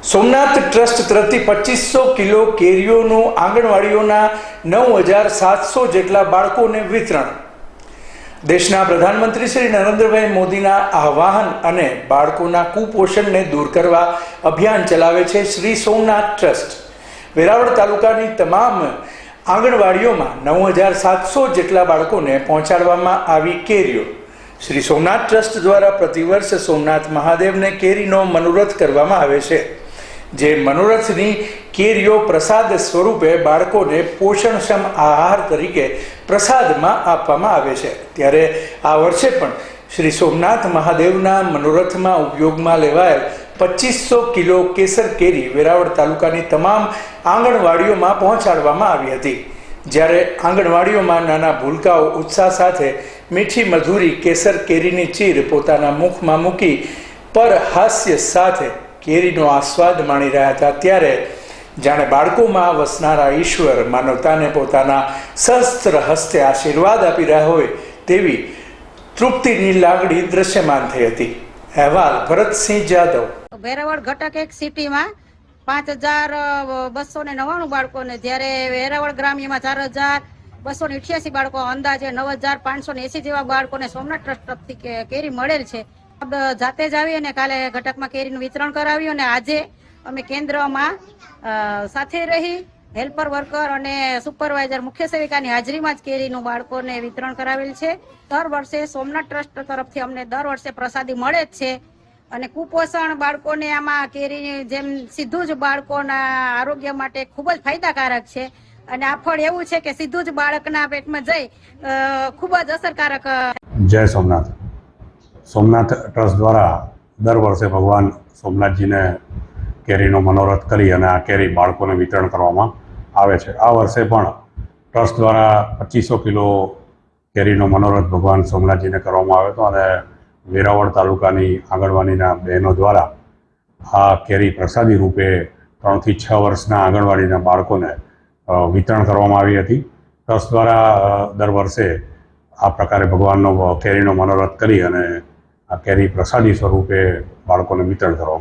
Somnath trust તરફથી 2500 kilo કેરીઓનું આંગણવાડીઓના 9700 જેટલા બાળકોને વિતરણ. દેશના પ્રધાનમંત્રી શ્રી નરેન્દ્રભાઈ મોદીના આહ્વાન અને બાળકોના કુપોષણને દૂર કરવા અભિયાન ચલાવે છે શ્રી સોમનાથ ટ્રસ્ટ. વેરાવળ તાલુકાની તમામ આંગણવાડીઓમાં 9700 જેટલા બાળકોને પહોંચાડવામાં આવી કેરીઓ. શ્રી સોમનાથ ટ્રસ્ટ દ્વારા પ્રતિવર્ષ સોમનાથ મહાદેવને કેરીનો મનોરથ કરવામાં આવે છે, જે મનોરથની કેરીઓ પ્રસાદ સ્વરૂપે બાળકોને પોષણક્ષમ આહાર તરીકે પ્રસાદમાં આપવામાં આવે છે. ત્યારે આ વર્ષે પણ શ્રી સોમનાથ મહાદેવના મનોરથમાં ઉપયોગમાં લેવાયેલ 2500 કિલો કેસર કેરી વેરાવળ તાલુકાની તમામ આંગણવાડીઓમાં પહોંચાડવામાં આવી હતી. જ્યારે આંગણવાડીઓમાં નાના ભૂલકાઓ ઉત્સાહ સાથે મીઠી મધુરી કેસર કેરીની ચીર પોતાના મુખમાં મૂકી પર હાસ્ય સાથે કેરીનો આસ્વાદ માણી રહ્યા હતા, ત્યારે જાણે બાળકોમાં વસનારા ઈશ્વર માનવતાને પોતાના સહસ્ત્ર હસ્તે આશીર્વાદ આપી રહ્યા હોય તેવી તૃપ્તિની લાગણી દ્રશ્યમાન થઈ હતી. અહેવાલ ભરતસિંહ જાદવ. વેરાવળ ઘટક એક સિટીમાં 5299 બાળકોને, જ્યારે વેરાવળ ગ્રામ્યમાં 4288 બાળકો, અંદાજે 9580 જેવા બાળકોને સોમનાથ ટ્રસ્ટ તરફથી કેરી મળેલ છે. જાતે જ આવી અને કાલે ઘટકમાં કેરીનું વિતરણ કરાવ્યું અને આજે અમે કેન્દ્રમાં સાથે રહી હેલ્પર વર્કર અને સુપરવાઇઝર મુખ્ય સેવિકાની હાજરીમાં જ કેરીનું બાળકોને વિતરણ કરાવેલ છે. દર વર્ષે સોમનાથ ટ્રસ્ટ તરફથી અમને દર વર્ષે પ્રસાદી મળે જ છે અને કુપોષણ બાળકોને આમાં કેરી જેમ સીધું જ બાળકોના આરોગ્ય માટે ખૂબ જ ફાયદાકારક છે અને આ ફળ એવું છે કે સીધું જ બાળકના પેટમાં જઈ ખૂબ જ અસરકારક. જય સોમનાથ. સોમનાથ ટ્રસ્ટ દ્વારા દર વર્ષે ભગવાન સોમનાથજીને કેરીનો મનોરથ કરી અને આ કેરી બાળકોને વિતરણ કરવામાં આવે છે. આ વર્ષે પણ ટ્રસ્ટ દ્વારા 2500 કિલો કેરીનો મનોરથ ભગવાન સોમનાથજીને કરવામાં આવ્યો હતો અને વેરાવળ તાલુકાની આંગણવાડીના બહેનો દ્વારા આ કેરી પ્રસાદી રૂપે 3 થી 6 વર્ષના આંગણવાડીના બાળકોને વિતરણ કરવામાં આવી હતી. ટ્રસ્ટ દ્વારા દર વર્ષે આ પ્રકારે ભગવાનનો કેરીનો મનોરથ કરી અને આ કેરી પ્રસાદી સ્વરૂપે બાળકોને વિતરણ કરવામાં